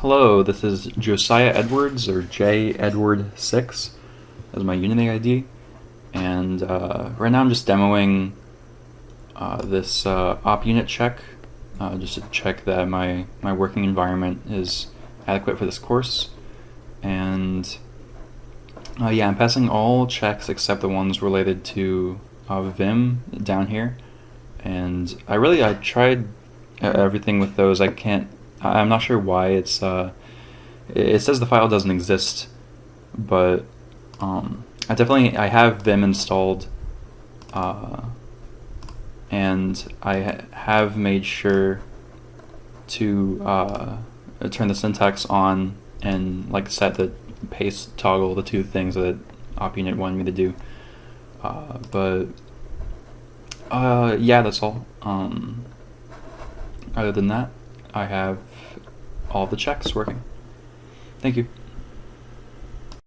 Hello, this is Josiah Edwards, or J Edward 6 as my Unity ID, and right now I'm just demoing this op unit check, just to check that my working environment is adequate for this course. And yeah, I'm passing all checks except the ones related to Vim down here, and I tried everything with those. I'm not sure why it says the file doesn't exist, but I have Vim installed, and I have made sure to turn the syntax on and set the paste toggle, the two things that op unit wanted me to do. But yeah, that's all. Other than that, I have all the checks working. Thank you.